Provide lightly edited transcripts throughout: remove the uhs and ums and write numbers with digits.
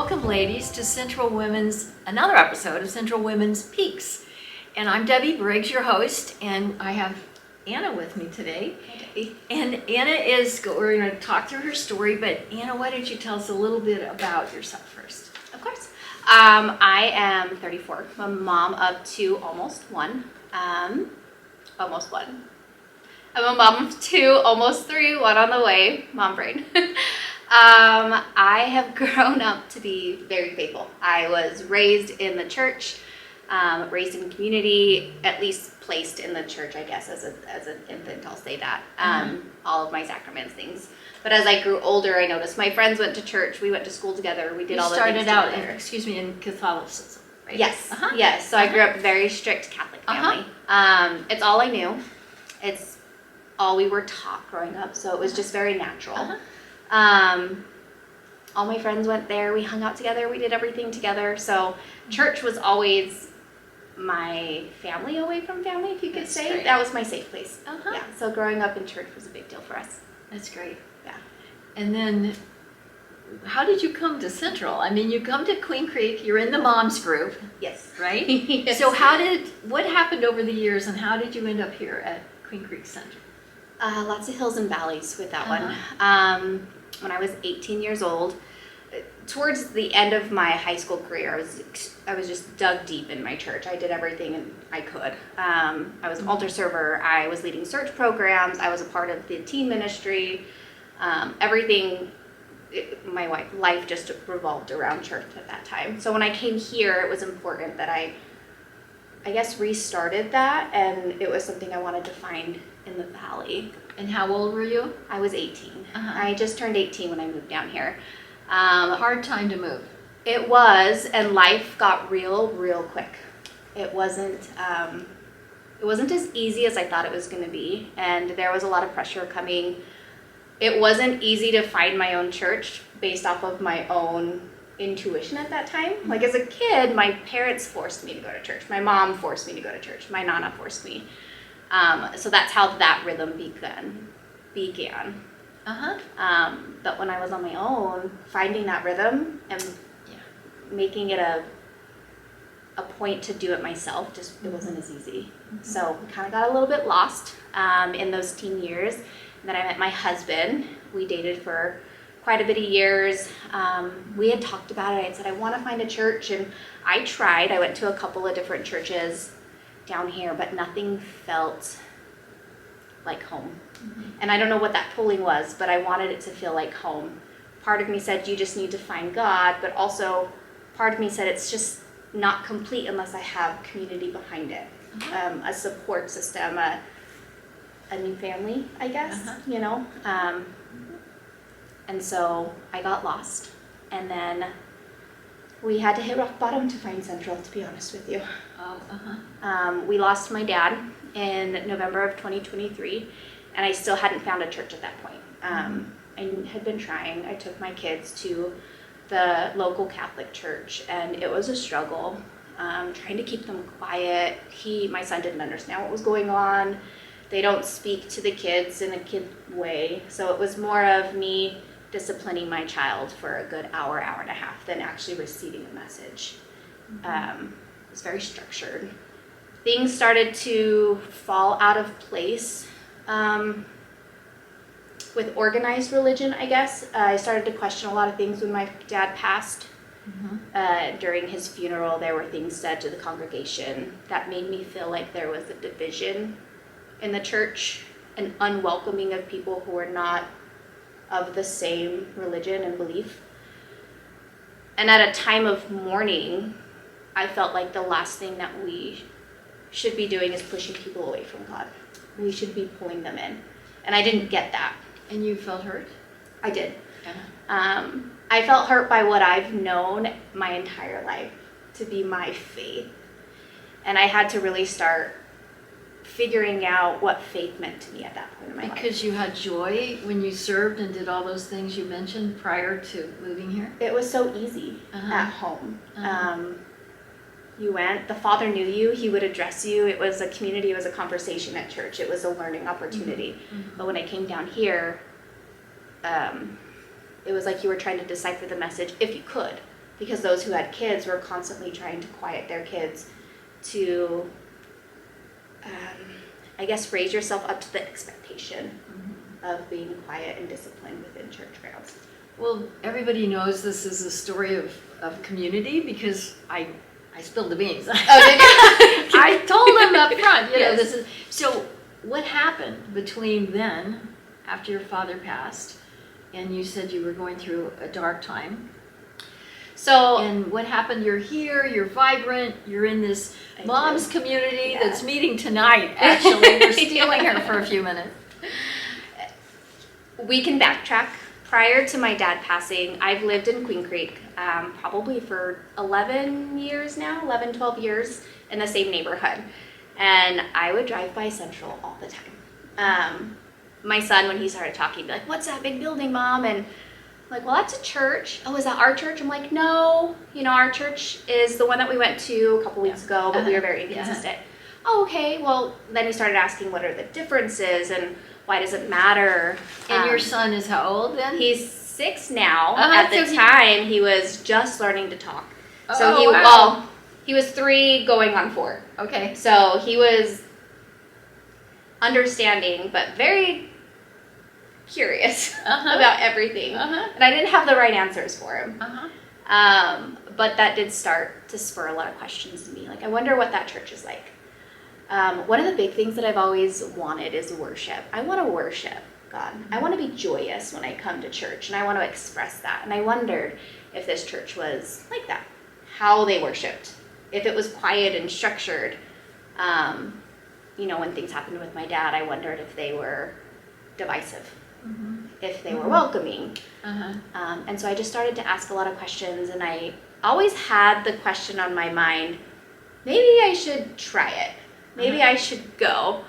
welcome, ladies, to another episode of Central Women's Peaks. And I'm Debbie Briggs, your host, and I have Anna with me today. Hi, Debbie. And Anna we're going to talk through her story, but Anna, why don't you tell us a little bit about yourself first? Of course. I am 34. I'm a mom of two, almost one. Almost one. I'm a mom of two, almost three, one on the way. Mom brain. I have grown up to be very faithful. I was raised in the church, raised in community, at least placed in the church, I guess, as an infant, I'll say that. All of my sacraments, things. But as I grew older, I noticed my friends went to church, we went to school together, we did all the things together. You started out in Catholicism, right? Yes, yes. So I grew up very strict Catholic family. It's all I knew. It's all we were taught growing up, so it was just very natural. All my friends went there, we hung out together, we did everything together. So church was always my family away from family, if you could say. Great. That was my safe place. Yeah, so growing up in church was a big deal for us. That's great. Yeah. And then, how did you come to Central? I mean, you come to Queen Creek, you're in the moms group, Yes. right? Yes. So what happened over the years, and how did you end up here at Queen Creek Central? Lots of hills and valleys with that one. When I was 18 years old, towards the end of my high school career, I was just dug deep in my church. I did everything I could. I was an altar server. I was leading search programs. I was a part of the teen ministry. Everything. My life just revolved around church at that time. So when I came here, it was important that I guess restarted that, and it was something I wanted to find in the valley. And how old were you? I was 18. I just turned 18 when I moved down here. Hard time to move. It was, and life got real quick. It wasn't as easy as I thought it was going to be, and there was a lot of pressure coming. It wasn't easy to find my own church based off of my own intuition at that time. Like as a kid, my parents forced me to go to church. My mom forced me to go to church. My nana forced me. So that's how that rhythm began. But when I was on my own, finding that rhythm and making it a point to do it myself, it wasn't as easy. So we kind of got a little bit lost in those teen years. And then I met my husband. We dated for quite a bit of years. We had talked about it. I said, I want to find a church, and I tried. I went to a couple of different churches down here, but nothing felt like home. And I don't know what that pulling was, but I wanted it to feel like home. Part of me said, you just need to find God, but also part of me said, it's just not complete unless I have community behind it. A support system, a new family, I guess, you know? And so I got lost, and then we had to hit rock bottom to find Central, to be honest with you. We lost my dad in November of 2023, and I still hadn't found a church at that point. I had been trying. I took my kids to the local Catholic church, and it was a struggle, trying to keep them quiet. My son didn't understand what was going on. They don't speak to the kids in a kid way, so it was more of me disciplining my child for a good hour and a half than actually receiving a message. It was very structured. Things started to fall out of place with organized religion, I guess. I started to question a lot of things when my dad passed. During his funeral, there were things said to the congregation that made me feel like there was a division in the church, an unwelcoming of people who were not of the same religion and belief. And at a time of mourning, I felt like the last thing that we should be doing is pushing people away from God. We should be pulling them in. And I didn't get that. And you felt hurt? I did. I felt hurt by what I've known my entire life to be my faith. And I had to really start figuring out what faith meant to me at that point in my life. Because you had joy when you served and did all those things you mentioned prior to moving here? It was so easy at home. You went, the Father knew you, he would address you. It was a community, it was a conversation at church. It was a learning opportunity. But when I came down here, it was like you were trying to decipher the message if you could. because those who had kids were constantly trying to quiet their kids to, I guess, raise yourself up to the expectation of being quiet and disciplined within church grounds. Well, everybody knows this is a story of community because I spilled the beans. Oh, did you? I told them up front, you know, Yes. this is, so what happened between then, after your father passed, and you said you were going through a dark time? So, And what happened? You're here, you're vibrant, you're in this I mom's do. community Yeah. that's meeting tonight, actually. We're stealing her for a few minutes. we can backtrack. Prior to my dad passing, I've lived in Queen Creek probably for 11 years now, 11, 12 years in the same neighborhood. And I would drive by Central all the time. My son, when he started talking, be like, "What's that big building, Mom?" And I'm like, "Well, that's a church." "Oh, is that our church?" I'm like, "No, our church is the one that we went to a couple weeks ago, but we were very inconsistent." "Oh, okay." Well, then he started asking what are the differences and why does it matter? And your son is how old then? He's 6 now. Uh-huh, At the so he- time, he was just learning to talk. So Oh, wow. he was 3 going on 4. Okay. So he was understanding, but very curious about everything. And I didn't have the right answers for him. But that did start to spur a lot of questions in me. Like, I wonder what that church is like. One of the big things that I've always wanted is worship. I want to worship God. I want to be joyous when I come to church, and I want to express that. And I wondered if this church was like that, how they worshiped, if it was quiet and structured. When things happened with my dad, I wondered if they were divisive, if they were welcoming. And so I just started to ask a lot of questions, and I always had the question on my mind, maybe I should try it. Maybe I should go.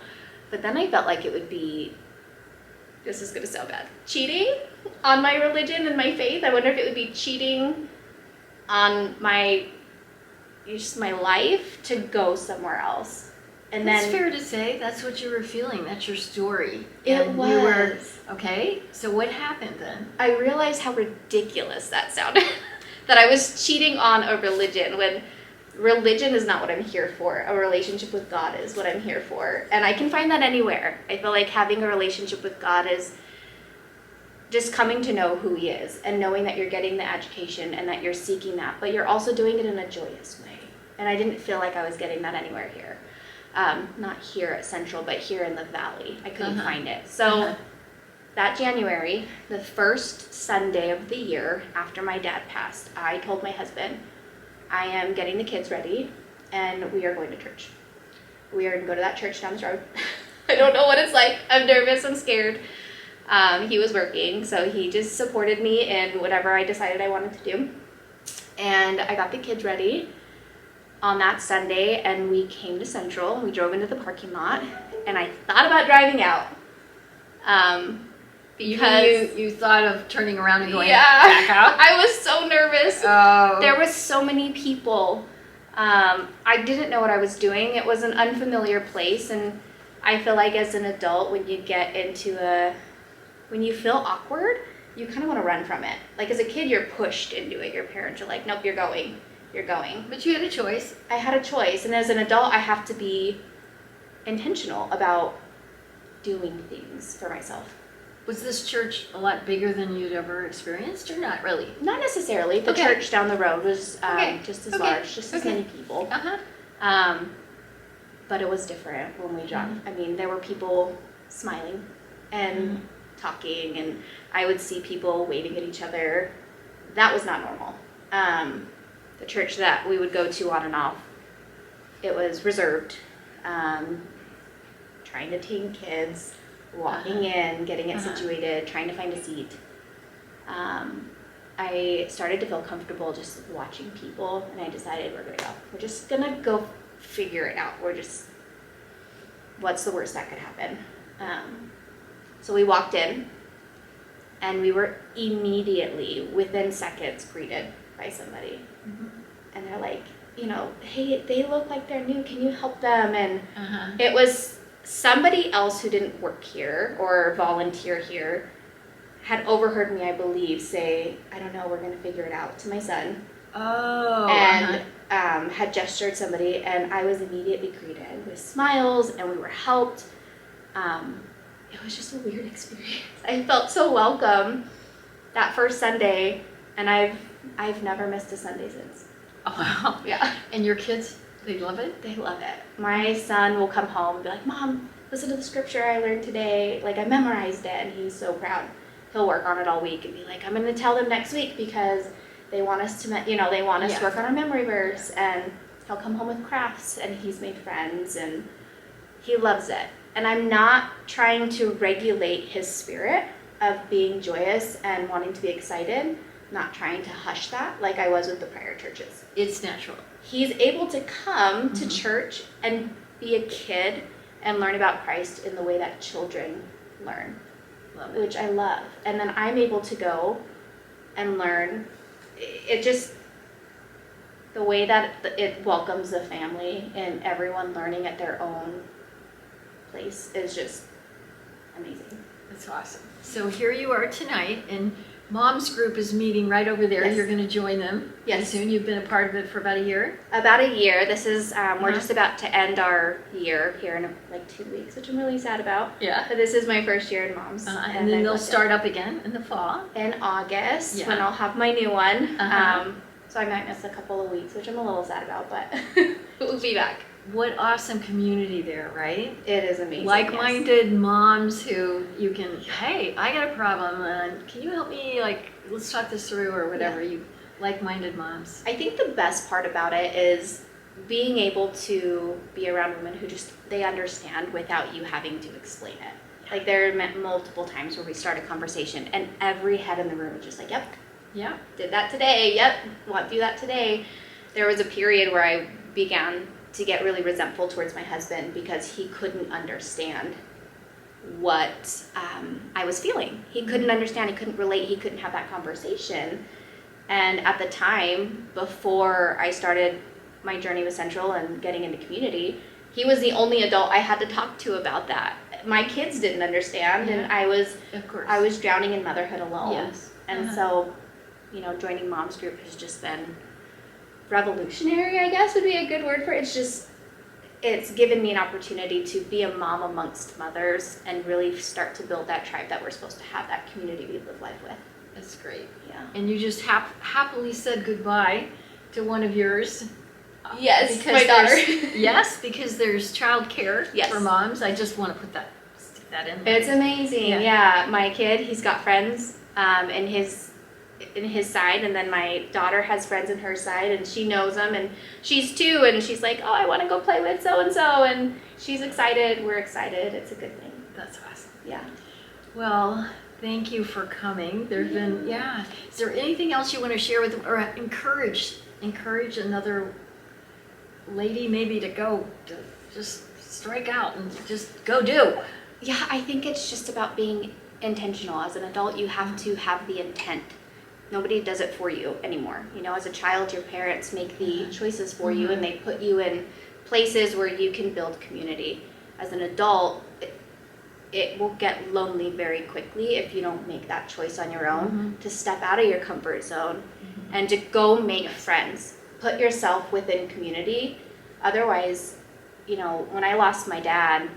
But then I felt like it would be, this is going to sound bad, cheating on my religion and my faith. I wonder if it would be cheating on my life to go somewhere else. And That's then fair to say. That's what you were feeling. That's your story. It And you were, was. okay, so what happened then? I realized how ridiculous that sounded. That I was cheating on a religion when religion is not what I'm here for. A relationship with God is what I'm here for. And I can find that anywhere. I feel like having a relationship with God is just coming to know who He is and knowing that you're getting the education and that you're seeking that, but you're also doing it in a joyous way. And I didn't feel like I was getting that anywhere here. Not here at Central, but here in the Valley. I couldn't find it. So that January, the first Sunday of the year after my dad passed, I told my husband, I am getting the kids ready, and we are going to church. We are going to go to that church down the road. I don't know what it's like. I'm nervous. I'm scared. He was working, so he just supported me in whatever I decided I wanted to do. And I got the kids ready on that Sunday, and we came to Central. We drove into the parking lot, and I thought about driving out. Because you thought of turning around and going yeah, back out? I was so nervous. Oh. There was so many people. I didn't know what I was doing. It was an unfamiliar place, and I feel like as an adult, when you get into when you feel awkward, you kind of want to run from it. Like as a kid, you're pushed into it. Your parents are like, nope, you're going. You're going. But you had a choice. I had a choice, and as an adult, I have to be intentional about doing things for myself. Was this church a lot bigger than you'd ever experienced, or not really? Not necessarily. The Okay. church down the road was just as Okay. large, just as Okay. many people. Uh-huh. But it was different when we dropped. I mean, there were people smiling and talking, and I would see people waving at each other. That was not normal. The church that we would go to on and off, it was reserved. Trying to tame kids, walking in, getting it situated, trying to find a seat. I started to feel comfortable just watching people, and I decided we're gonna go. We're just gonna go figure it out. What's the worst that could happen? So we walked in, and we were immediately, within seconds, greeted by somebody. And they're like, hey, they look like they're new. Can you help them? And it was somebody else who didn't work here or volunteer here had overheard me, I believe, say, I don't know, we're going to figure it out, to my son. Oh. And had gestured somebody, and I was immediately greeted with smiles, and we were helped. It was just a weird experience. I felt so welcome that first Sunday, and I've never missed a Sunday since. Oh, wow. Yeah. And your kids, they love it? They love it. My son will come home and be like, Mom, listen to the scripture I learned today. Like, I memorized it, and he's so proud. He'll work on it all week and be like, I'm going to tell them next week because they want us to, they want us to work on our memory verse. And he'll come home with crafts, and he's made friends, and he loves it. And I'm not trying to regulate his spirit of being joyous and wanting to be excited, not trying to hush that like I was with the prior churches. It's natural. He's able to come to church and be a kid and learn about Christ in the way that children learn, which I love. And then I'm able to go and learn. It just, the way that it welcomes the family and everyone learning at their own place is just amazing. That's awesome. So here you are tonight, and Mom's group is meeting right over there. Yes. You're going to join them pretty soon. You've been a part of it for about a year? About a year. This is, we're just about to end our year here in like 2 weeks, which I'm really sad about. Yeah. But this is my first year in Mom's. And then they'll start up again in the fall. In August, when I'll have my new one. So I might miss a couple of weeks, which I'm a little sad about, but we'll be back. What awesome community there, right? It is amazing. Like-minded moms who you can, hey, I got a problem, and can you help me, like, let's talk this through or whatever. You like-minded moms. I think the best part about it is being able to be around women who just, they understand without you having to explain it. Like, there are multiple times where we start a conversation and every head in the room is just like, yep, did that today, yep, want to do that today. There was a period where I began to get really resentful towards my husband because he couldn't understand what I was feeling. He couldn't understand, he couldn't relate, he couldn't have that conversation. And at the time, before I started my journey with Central and getting into community, he was the only adult I had to talk to about that. My kids didn't understand, and I was drowning in motherhood alone. Yes. And so, joining Mom's group has just been revolutionary, I guess would be a good word for it. It's given me an opportunity to be a mom amongst mothers and really start to build that tribe that we're supposed to have, that community we live life with. That's great. Yeah. And you just happily said goodbye to one of yours. Yes, my daughter. Yes, because there's childcare Yes. for moms. I just want to stick that in there. It's amazing. Yeah. My kid, he's got friends in his side, and then my daughter has friends in her side, and she knows them, and she's 2, and she's like, oh, I want to go play with so-and-so, and she's excited, we're excited, it's a good thing. That's awesome. Yeah. Well, thank you for coming. There's been, is there anything else you want to share with them, or encourage another lady maybe to go, to just strike out and just go do? Yeah, I think it's just about being intentional. As an adult, you have to have the intent. Nobody does it for you anymore. As a child, your parents make the choices for you, and they put you in places where you can build community. As an adult, it will get lonely very quickly if you don't make that choice on your own to step out of your comfort zone and to go make friends. Put yourself within community. Otherwise, when I lost my dad,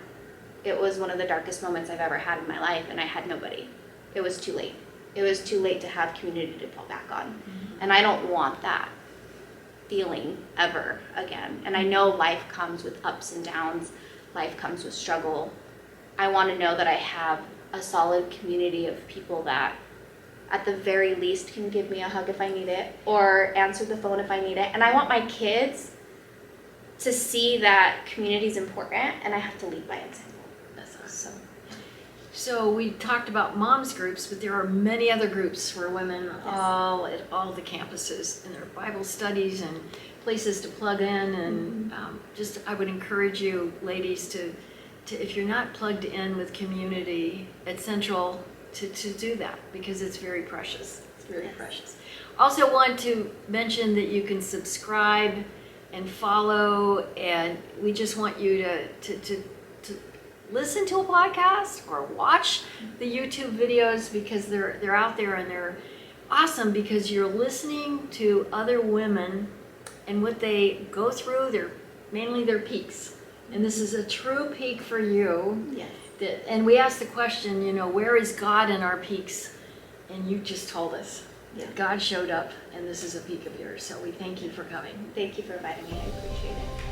it was one of the darkest moments I've ever had in my life, and I had nobody. It was too late. It was too late to have community to fall back on. And I don't want that feeling ever again. And I know life comes with ups and downs. Life comes with struggle. I want to know that I have a solid community of people that at the very least can give me a hug if I need it, or answer the phone if I need it. And I want my kids to see that community is important, and I have to lead by example. That's awesome. So we talked about moms groups, but there are many other groups for women all at all the campuses, and there are Bible studies and places to plug in, and I would encourage you ladies to if you're not plugged in with community at Central, to do that, because it's very precious. It's very precious. Also want to mention that you can subscribe and follow, and we just want you to listen to a podcast or watch the YouTube videos, because they're out there, and they're awesome because you're listening to other women and what they go through, mainly their peaks. And this is a true peak for you. Yes. And we asked the question, where is God in our peaks? And you just told us that God showed up, and this is a peak of yours. So we thank you for coming. Thank you for inviting me. I appreciate it.